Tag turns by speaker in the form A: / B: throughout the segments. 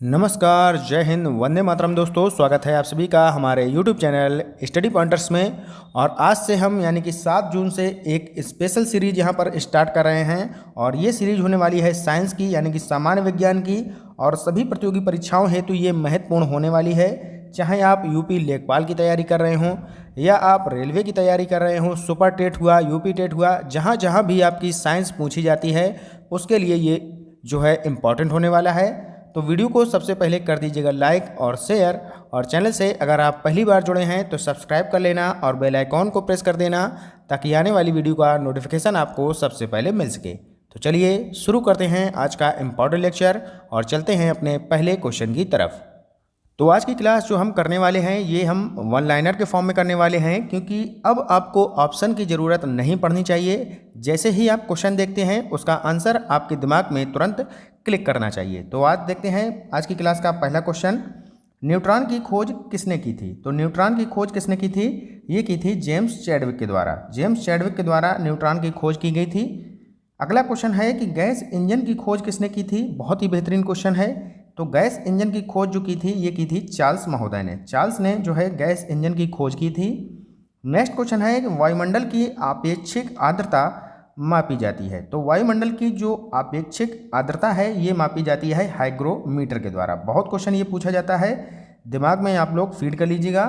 A: नमस्कार, जय हिंद, वंदे मातरम। दोस्तों, स्वागत है आप सभी का हमारे YouTube चैनल स्टडी पॉइंटर्स में। और आज से हम यानी कि 7 जून से एक स्पेशल सीरीज यहाँ पर स्टार्ट कर रहे हैं। और ये सीरीज होने वाली है साइंस की यानी कि सामान्य विज्ञान की। और सभी प्रतियोगी परीक्षाओं हेतु ये महत्वपूर्ण होने वाली है। चाहे आप यूपी लेखपाल की तैयारी कर रहे हों या आप रेलवे की तैयारी कर रहे हों, सुपर टेट हुआ, यूपी टेट हुआ, जहाँ जहाँ भी आपकी साइंस पूछी जाती है उसके लिए ये जो है इम्पॉर्टेंट होने वाला है। तो वीडियो को सबसे पहले कर दीजिएगा लाइक और शेयर, और चैनल से अगर आप पहली बार जुड़े हैं तो सब्सक्राइब कर लेना और बेल आइकॉन को प्रेस कर देना ताकि आने वाली वीडियो का नोटिफिकेशन आपको सबसे पहले मिल सके। तो चलिए शुरू करते हैं आज का इम्पॉर्टेंट लेक्चर और चलते हैं अपने पहले क्वेश्चन की तरफ। तो आज की क्लास जो हम करने वाले हैं ये हम वन लाइनर के फॉर्म में करने वाले हैं, क्योंकि अब आपको ऑप्शन की ज़रूरत नहीं पड़नी चाहिए। जैसे ही आप क्वेश्चन देखते हैं उसका आंसर आपके दिमाग में तुरंत क्लिक करना चाहिए। तो आज देखते हैं आज की क्लास का पहला क्वेश्चन। न्यूट्रॉन की खोज किसने की थी? तो न्यूट्रॉन की खोज किसने की थी? ये की थी जेम्स चैडविक के द्वारा। जेम्स चैडविक के द्वारा न्यूट्रॉन की खोज की गई थी। अगला क्वेश्चन है कि गैस इंजन की खोज किसने की थी? बहुत ही बेहतरीन क्वेश्चन है। तो गैस इंजन की खोज जो की थी ये की थी चार्ल्स महोदय ने। चार्ल्स ने जो है गैस इंजन की खोज की थी। नेक्स्ट क्वेश्चन है कि वायुमंडल की आपेक्षिक आर्द्रता मापी जाती है। तो वायुमंडल की जो आपेक्षिक आर्द्रता है ये मापी जाती है हाइग्रोमीटर के द्वारा। बहुत क्वेश्चन ये पूछा जाता है, दिमाग में आप लोग फीड कर लीजिएगा।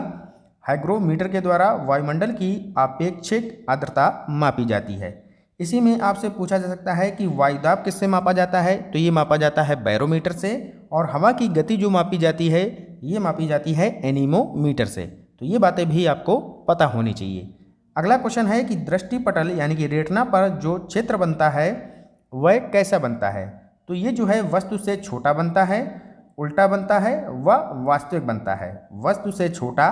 A: हाइग्रोमीटर के द्वारा वायुमंडल की आपेक्षिक आर्द्रता मापी जाती है। इसी में आपसे पूछा जा सकता है कि वायुदाब किससे मापा जाता है? तो ये मापा जाता है बैरोमीटर से। और हवा की गति जो मापी जाती है ये मापी जाती है एनीमोमीटर से। तो ये बातें भी आपको पता होनी चाहिए। अगला क्वेश्चन है कि दृष्टिपटल यानी कि रेटिना पर जो चित्र बनता है वह कैसा बनता है? तो ये जो है वस्तु से छोटा बनता है, उल्टा बनता है व वास्तविक बनता है। वस्तु से छोटा,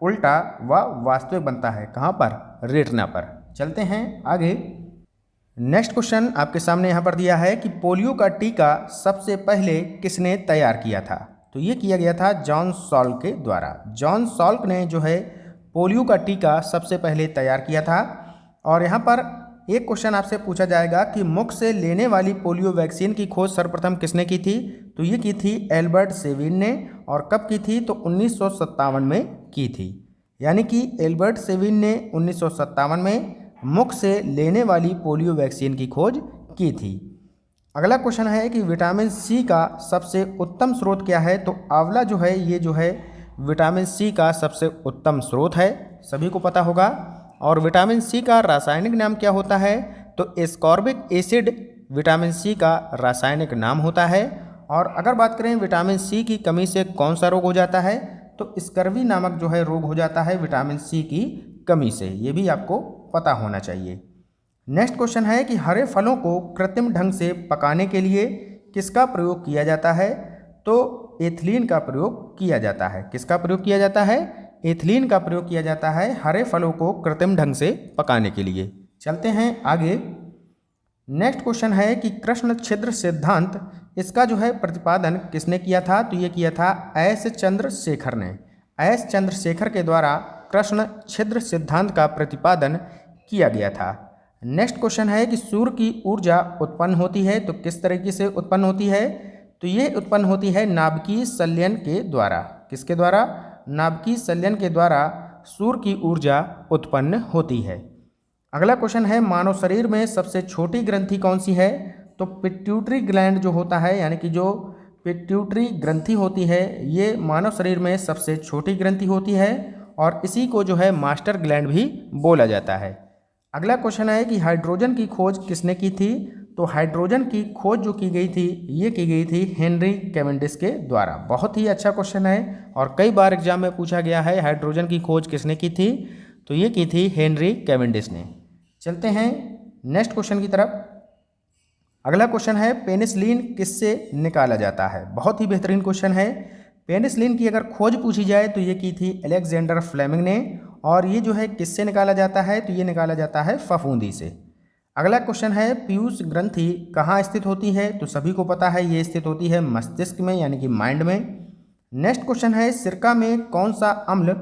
A: उल्टा व वास्तविक बनता है। कहाँ पर? रेटिना पर। चलते हैं आगे। नेक्स्ट क्वेश्चन आपके सामने यहाँ पर दिया है कि पोलियो का टीका सबसे पहले किसने तैयार किया था? तो ये किया गया था जॉन सॉल्क के द्वारा। जॉन सॉल्क ने जो है पोलियो का टीका सबसे पहले तैयार किया था। और यहाँ पर एक क्वेश्चन आपसे पूछा जाएगा कि मुख से लेने वाली पोलियो वैक्सीन की खोज सर्वप्रथम किसने की थी? तो ये की थी एल्बर्ट सेविन ने। और कब की थी? तो 1957 में की थी। यानी कि एल्बर्ट सेविन ने 1957 में मुख से लेने वाली पोलियो वैक्सीन की खोज की थी। अगला क्वेश्चन है कि विटामिन सी का सबसे उत्तम स्रोत क्या है? तो आंवला जो है ये जो है विटामिन सी का सबसे उत्तम स्रोत है, सभी को पता होगा। और विटामिन सी का रासायनिक नाम क्या होता है? तो एस्कॉर्बिक एसिड विटामिन सी का रासायनिक नाम होता है। और अगर बात करें विटामिन सी की कमी से कौन सा रोग हो जाता है? तो स्कर्वी नामक जो है रोग हो जाता है विटामिन सी की कमी से। ये भी आपको पता होना चाहिए। नेक्स्ट क्वेश्चन है कि हरे फलों को कृत्रिम ढंग से पकाने के लिए किसका प्रयोग किया जाता है? तो एथिलीन का प्रयोग किया जाता है। किसका प्रयोग किया जाता है? एथिलीन का प्रयोग किया जाता है हरे फलों को कृत्रिम ढंग से पकाने के लिए। चलते हैं आगे। नेक्स्ट क्वेश्चन है कि कृष्ण छिद्र सिद्धांत इसका जो है प्रतिपादन किसने किया था? तो ये किया था एस चंद्रशेखर ने। एस चंद्रशेखर के द्वारा कृष्ण छिद्र सिद्धांत का प्रतिपादन किया गया था। नेक्स्ट क्वेश्चन है कि सूर्य की ऊर्जा उत्पन्न होती है तो किस तरीके से उत्पन्न होती है? तो ये उत्पन्न होती है नाभिकीय संलयन के द्वारा। किसके द्वारा? नाभिकीय संलयन के द्वारा सूर्य की ऊर्जा उत्पन्न होती है। अगला क्वेश्चन है मानव शरीर में सबसे छोटी ग्रंथि कौन सी है? तो पिट्यूटरी ग्लैंड जो होता है यानी कि जो पिट्यूटरी ग्रंथि होती है ये मानव शरीर में सबसे छोटी ग्रंथि होती है। और इसी को जो है मास्टर ग्लैंड भी बोला जाता है। अगला क्वेश्चन है कि हाइड्रोजन की खोज किसने की थी? तो हाइड्रोजन की खोज जो की गई थी ये की गई थी हेनरी कैवेंडिश के द्वारा। बहुत ही अच्छा क्वेश्चन है और कई बार एग्जाम में पूछा गया है हाइड्रोजन की खोज किसने की थी? तो ये की थी हेनरी कैवेंडिश ने। चलते हैं नेक्स्ट क्वेश्चन की तरफ। अगला क्वेश्चन है पेनिसिलिन किससे निकाला जाता है? बहुत ही बेहतरीन क्वेश्चन है। पेनिसिलिन की अगर खोज पूछी जाए तो ये की थी अलेक्जेंडर फ्लेमिंग ने। और ये जो है किससे निकाला जाता है? तो ये निकाला जाता है फफूंदी से। अगला क्वेश्चन है पीयूष ग्रंथि कहाँ स्थित होती है? तो सभी को पता है ये स्थित होती है मस्तिष्क में यानी कि माइंड में। नेक्स्ट क्वेश्चन है सिरका में कौन सा अम्ल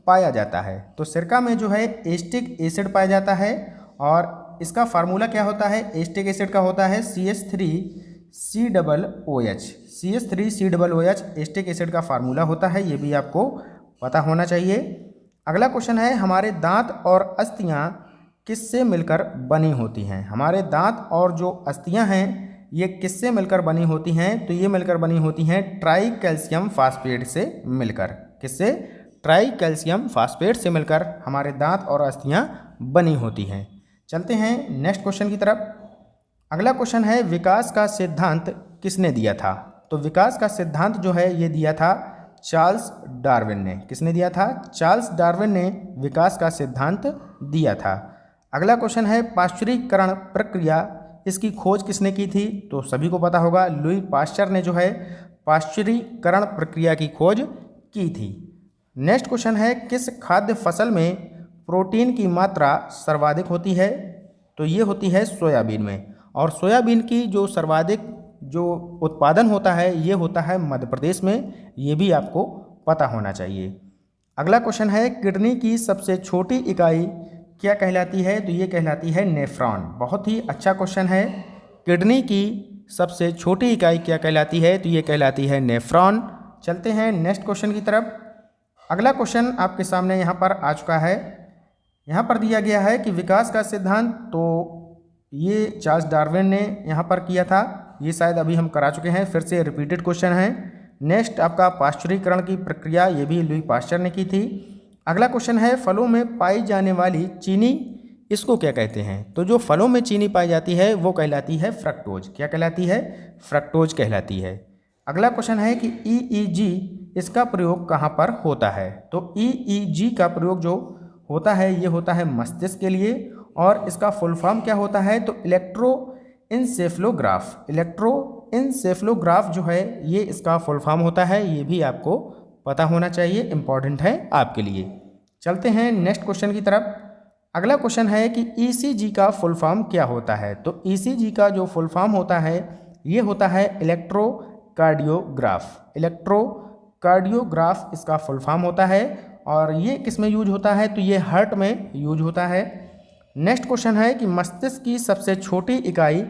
A: पाया जाता है? तो सिरका में जो है एस्टिक एसिड पाया जाता है। और इसका फार्मूला क्या होता है? एस्टिक एसिड का होता है CH3COOH। CH3COOH एस्टिक एसिड का फार्मूला होता है, ये भी आपको पता होना चाहिए। अगला क्वेश्चन है हमारे दांत और अस्थियां किससे मिलकर बनी होती हैं। हमारे दांत और जो अस्थियां हैं ये किससे मिलकर बनी होती हैं, तो ये मिलकर बनी होती हैं ट्राई कैल्शियम फास्फेट से मिलकर। किससे? ट्राई कैल्शियम फास्फेट से मिलकर हमारे दांत और अस्थियां बनी होती हैं। चलते हैं नेक्स्ट क्वेश्चन की तरफ। अगला क्वेश्चन है विकास का सिद्धांत किसने दिया था। तो विकास का सिद्धांत जो है ये दिया था चार्ल्स डार्विन ने। किसने दिया था? चार्ल्स डार्विन ने विकास का सिद्धांत दिया था। अगला क्वेश्चन है पाश्चुरीकरण प्रक्रिया, इसकी खोज किसने की थी। तो सभी को पता होगा लुई पाश्चर ने जो है पाश्चुरीकरण प्रक्रिया की खोज की थी। नेक्स्ट क्वेश्चन है किस खाद्य फसल में प्रोटीन की मात्रा सर्वाधिक होती है। तो ये होती है सोयाबीन में, और सोयाबीन की जो सर्वाधिक जो उत्पादन होता है ये होता है मध्य प्रदेश में, ये भी आपको पता होना चाहिए। अगला क्वेश्चन है किडनी की सबसे छोटी इकाई क्या कहलाती है। तो ये कहलाती है नेफ्रॉन। बहुत ही अच्छा क्वेश्चन है। किडनी की सबसे छोटी इकाई क्या कहलाती है। तो ये कहलाती है नेफ्रॉन। चलते हैं नेक्स्ट क्वेश्चन की तरफ। अगला क्वेश्चन आपके सामने यहाँ पर आ चुका है। यहाँ पर दिया गया है कि विकास का सिद्धांत, तो ये चार्ल्स डार्विन ने यहाँ पर किया था, ये शायद अभी हम करा चुके हैं, फिर से रिपीटेड क्वेश्चन है। नेक्स्ट आपका पाश्चुरीकरण की प्रक्रिया, ये भी लुई पाश्चर ने की थी। अगला क्वेश्चन है फलों में पाई जाने वाली चीनी, इसको क्या कहते हैं। तो जो फलों में चीनी पाई जाती है वो कहलाती है फ्रक्टोज। क्या कहलाती है? फ्रक्टोज कहलाती है। अगला क्वेश्चन है कि EEG इसका प्रयोग कहाँ पर होता है। तो EEG का प्रयोग जो होता है ये होता है मस्तिष्क के लिए, और इसका फुल फॉर्म क्या होता है। तो इलेक्ट्रोइंसेफ्लोग्राफ। इलेक्ट्रोइंसेफ्लोग्राफ जो है ये इसका फुल फॉर्म होता है, ये भी आपको पता होना चाहिए, इंपॉर्टेंट है आपके लिए। चलते हैं नेक्स्ट क्वेश्चन की तरफ। अगला क्वेश्चन है कि ECG का फुल फॉर्म क्या होता है। तो ECG का जो फुल फॉर्म होता है ये होता है इलेक्ट्रोकार्डियोग्राफ। इलेक्ट्रोकार्डियोग्राफ इसका फुल फॉर्म होता है, और ये किस में यूज होता है। तो ये हार्ट में यूज होता है। नेक्स्ट क्वेश्चन है कि मस्तिष्क की सबसे छोटी इकाई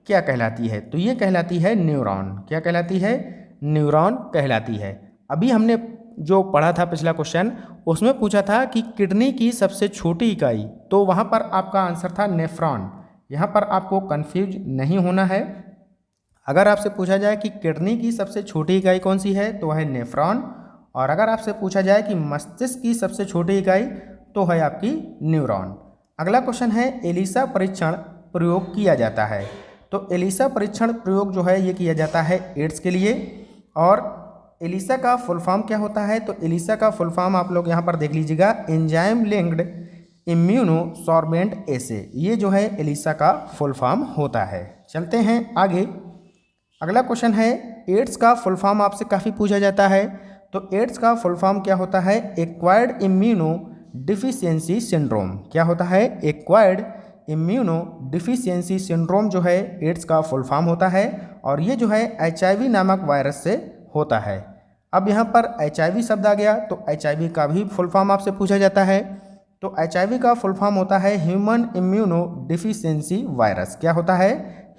A: क्या कहलाती है। तो ये कहलाती है न्यूरॉन। क्या कहलाती है? न्यूरॉन कहलाती है। अभी हमने जो पढ़ा था पिछला क्वेश्चन, उसमें पूछा था कि किडनी की सबसे छोटी इकाई, तो वहाँ पर आपका आंसर था नेफ्रॉन। यहाँ पर आपको कंफ्यूज नहीं होना है। अगर आपसे पूछा जाए कि किडनी की सबसे छोटी इकाई कौन सी है तो है नेफ्रॉन, और अगर आपसे पूछा जाए कि मस्तिष्क की सबसे छोटी इकाई तो है आपकी न्यूरॉन। अगला क्वेश्चन है एलिसा परीक्षण प्रयोग किया जाता है। तो एलिसा परीक्षण प्रयोग जो है ये किया जाता है एड्स के लिए, और एलिसा का फुल फॉर्म क्या होता है। तो एलिसा का फुल फॉर्म आप लोग यहाँ पर देख लीजिएगा, एंजाइम लिंक्ड इम्यूनोसॉर्बेंट एसे, ये जो है एलिसा का फुल फॉर्म होता है। चलते हैं आगे। अगला क्वेश्चन है एड्स का फुल फॉर्म आपसे काफ़ी पूछा जाता है। तो एड्स का फुल फॉर्म क्या होता है। Acquired immuno deficiency syndrome. क्या होता है? एक्वायर्ड इम्यूनो डिफिशियंसी सिंड्रोम जो है एड्स का फुल फॉर्म होता है, और ये जो है HIV नामक वायरस से होता है। अब यहाँ पर HIV शब्द आ गया, तो HIV का भी फुल फॉर्म आपसे पूछा जाता है। तो HIV का फुल फॉर्म होता है ह्यूमन इम्यूनो डिफिशियंसी वायरस। क्या होता है?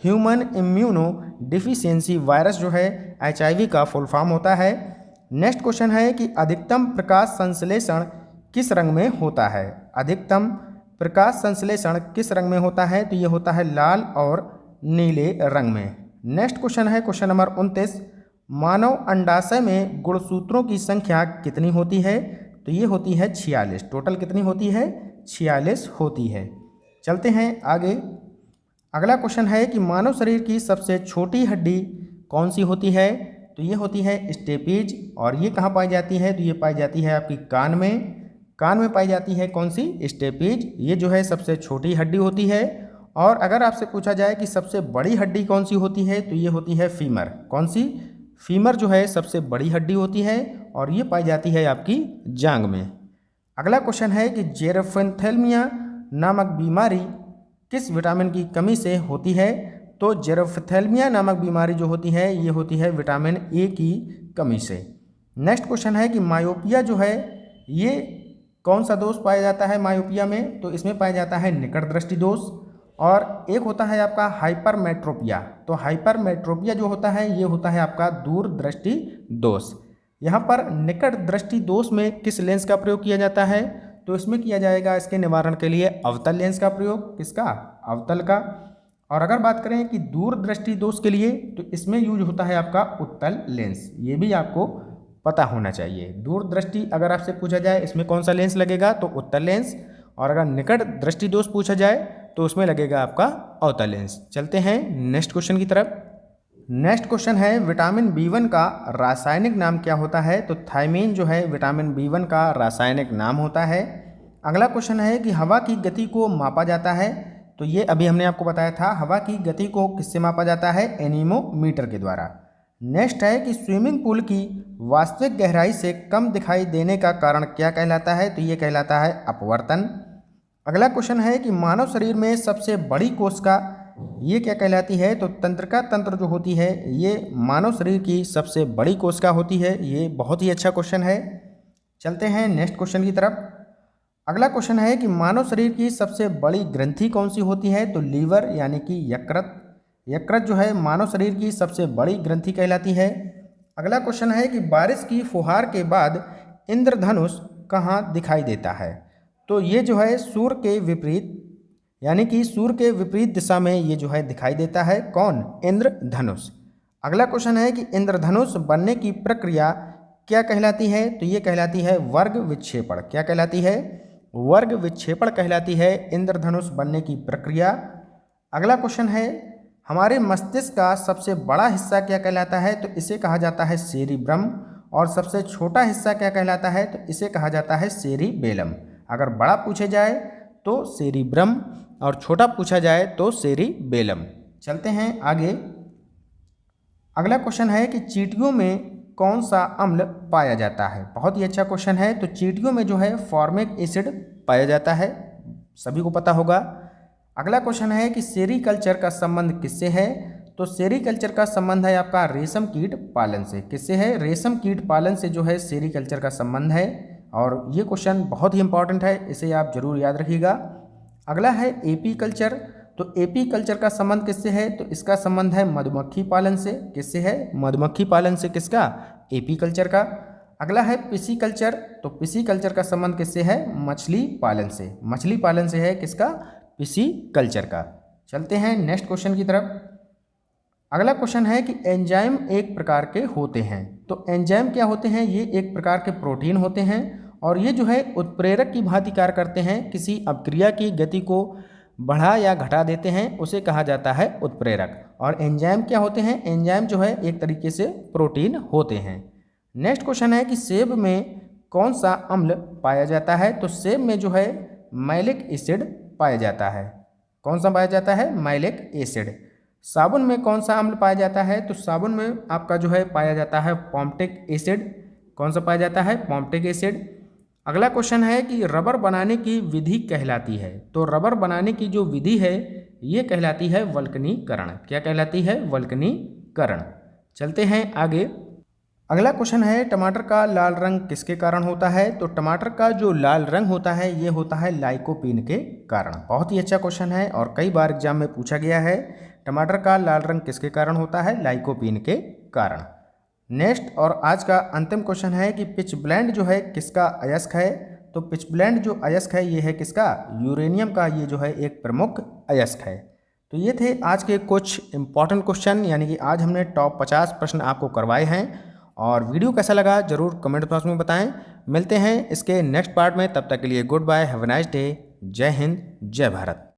A: ह्यूमन इम्यूनो डिफिशियंसी वायरस जो है HIV का फुल फॉर्म होता है। नेक्स्ट क्वेश्चन है कि अधिकतम प्रकाश संश्लेषण किस रंग में होता है। अधिकतम प्रकाश संश्लेषण किस रंग में होता है। तो ये होता है लाल और नीले रंग में। नेक्स्ट क्वेश्चन है क्वेश्चन नंबर 29, मानव अंडाशय में गुणसूत्रों की संख्या कितनी होती है। तो ये होती है 46। टोटल कितनी होती है? 46 होती है। चलते हैं आगे। अगला क्वेश्चन है कि मानव शरीर की सबसे छोटी हड्डी कौन सी होती है। तो ये होती है स्टेपीज, और ये कहाँ पाई जाती है। तो ये पाई जाती है आपकी कान में। कान में पाई जाती है कौन सी? स्टेपीज। ये जो है सबसे छोटी हड्डी होती है। और अगर आपसे पूछा जाए कि सबसे बड़ी हड्डी कौन सी होती है, तो ये होती है फीमर। कौन सी? फीमर जो है सबसे बड़ी हड्डी होती है, और ये पाई जाती है आपकी जांघ में। अगला क्वेश्चन है कि जेरोफेथेल्मिया नामक बीमारी किस विटामिन की कमी से होती है। तो जेरोफेथेल्मिया नामक बीमारी जो होती है ये होती है विटामिन ए की कमी से। नेक्स्ट क्वेश्चन है कि मायोपिया जो है ये कौन सा दोष पाया जाता है मायोपिया में। तो इसमें पाया जाता है निकट दृष्टि दोष। और एक होता है आपका हाइपरमेट्रोपिया। तो हाइपरमेट्रोपिया जो होता है ये होता है आपका दूरदृष्टि दोष। यहाँ पर निकट दृष्टि दोष में किस लेंस का प्रयोग किया जाता है? तो इसमें किया जाएगा इसके निवारण के लिए अवतल लेंस का प्रयोग। किसका? अवतल का। और अगर बात करें कि दूरदृष्टि दोष के लिए तो इसमें यूज होता है आपका उत्तल लेंस। ये भी आपको पता होना चाहिए। दूरदृष्टि अगर आपसे पूछा जाए इसमें कौन सा लेंस लगेगा तो उत्तल लेंस, और अगर निकट दृष्टि दोष पूछा जाए तो उसमें लगेगा आपका अवतल लेंस। चलते हैं नेक्स्ट क्वेश्चन की तरफ। नेक्स्ट क्वेश्चन है विटामिन B1 का रासायनिक नाम क्या होता है? तो थायमीन जो है विटामिन B1 का रासायनिक नाम होता है। अगला क्वेश्चन है कि हवा की गति को मापा जाता है। तो ये अभी हमने आपको बताया था, हवा की गति को किससे मापा जाता है? एनीमोमीटर के द्वारा। नेक्स्ट है कि स्विमिंग पूल की वास्तविक गहराई से कम दिखाई देने का कारण क्या कहलाता है? तो ये कहलाता है अपवर्तन। अगला क्वेश्चन है कि मानव शरीर में सबसे बड़ी कोशिका ये क्या कहलाती है? तो तंत्रिका तंत्र जो होती है ये मानव शरीर की सबसे बड़ी कोशिका होती है। ये बहुत ही अच्छा क्वेश्चन है। चलते हैं नेक्स्ट क्वेश्चन की तरफ। अगला क्वेश्चन है कि मानव शरीर की सबसे बड़ी ग्रंथि कौन सी होती है? तो लीवर यानी कि यकृत। यकृत जो है मानव शरीर की सबसे बड़ी ग्रंथि कहलाती है। अगला क्वेश्चन है कि बारिश की फुहार के बाद इंद्रधनुष कहाँ दिखाई देता है? तो ये जो है सूर्य के विपरीत, यानी कि सूर्य के विपरीत दिशा में ये जो है दिखाई देता है। कौन? इंद्रधनुष। अगला क्वेश्चन है कि इंद्रधनुष बनने की प्रक्रिया क्या कहलाती है? तो ये कहलाती है वर्ग विक्षेपण। क्या कहलाती है? वर्ग विक्षेपण कहलाती है इंद्रधनुष बनने की प्रक्रिया। अगला क्वेश्चन है हमारे मस्तिष्क का सबसे बड़ा हिस्सा क्या कहलाता है? तो इसे कहा जाता है सेरिब्रम। और सबसे छोटा हिस्सा क्या कहलाता है? तो इसे कहा जाता है सेरिबेलम। अगर बड़ा पूछे जाए तो सेरिब्रम और छोटा पूछा जाए तो सेरिबेलम। चलते हैं आगे। अगला क्वेश्चन है कि चींटियों में कौन सा अम्ल पाया जाता है? बहुत ही अच्छा क्वेश्चन है। तो चींटियों में जो है फॉर्मिक एसिड पाया जाता है, सभी को पता होगा। अगला क्वेश्चन है कि सेरीकल्चर का संबंध किससे है? तो सेरीकल्चर का संबंध है आपका रेशम कीट पालन से। किससे है? रेशम कीट पालन से जो है सेरीकल्चर का संबंध है। और ये क्वेश्चन बहुत ही इंपॉर्टेंट है, इसे आप जरूर याद रखिएगा। अगला है एपी कल्चर। तो एपी कल्चर का संबंध किससे है? तो इसका संबंध है मधुमक्खी पालन से। किससे है? मधुमक्खी पालन से। किसका? एपी कल्चर का। अगला है पिसी कल्चर। तो पिसी कल्चर का संबंध किससे है? मछली पालन से। मछली पालन से है किसका? पिसी कल्चर का। चलते हैं नेक्स्ट क्वेश्चन की तरफ। अगला क्वेश्चन है कि एंजाइम एक प्रकार के होते हैं। तो एंजाइम क्या होते हैं? ये एक प्रकार के प्रोटीन होते हैं और ये जो है उत्प्रेरक की भांति कार्य करते हैं। किसी अपक्रिया की गति को बढ़ा या घटा देते हैं, उसे कहा जाता है उत्प्रेरक। और एंजाइम क्या होते हैं? एंजाइम जो है एक तरीके से प्रोटीन होते हैं। नेक्स्ट क्वेश्चन है कि सेब में कौन सा अम्ल पाया जाता है? तो सेब में जो है मैलिक एसिड पाया जाता है। कौन सा पाया जाता है? Malic acid. साबुन में कौन सा अम्ल पाया जाता है? तो साबुन में आपका जो है पाया जाता है पॉम्प्टिक एसिड। कौन सा पाया जाता है? पॉम्प्टिक एसिड। अगला क्वेश्चन है कि रबर बनाने की विधि कहलाती है। तो रबर बनाने की जो विधि है ये कहलाती है वल्कनीकरण। क्या कहलाती है? वल्कनीकरण। चलते हैं आगे। अगला क्वेश्चन है टमाटर का लाल रंग किसके कारण होता है? तो टमाटर का जो लाल रंग होता है ये होता है लाइकोपीन के कारण। बहुत ही अच्छा क्वेश्चन है और कई बार एग्जाम में पूछा गया है। टमाटर का लाल रंग किसके कारण होता है? लाइकोपीन के कारण। नेक्स्ट और आज का अंतिम क्वेश्चन है कि पिचब्लेंड जो है किसका अयस्क है? तो पिचब्लेंड जो अयस्क है ये है किसका? यूरेनियम का ये जो है एक प्रमुख अयस्क है। तो ये थे आज के कुछ इंपॉर्टेंट क्वेश्चन, यानी कि आज हमने टॉप 50 प्रश्न आपको करवाए हैं। और वीडियो कैसा लगा जरूर कमेंट बॉक्स में बताएं। मिलते हैं इसके नेक्स्ट पार्ट में, तब तक के लिए good bye, have a nice day. जय हिंद, जय भारत।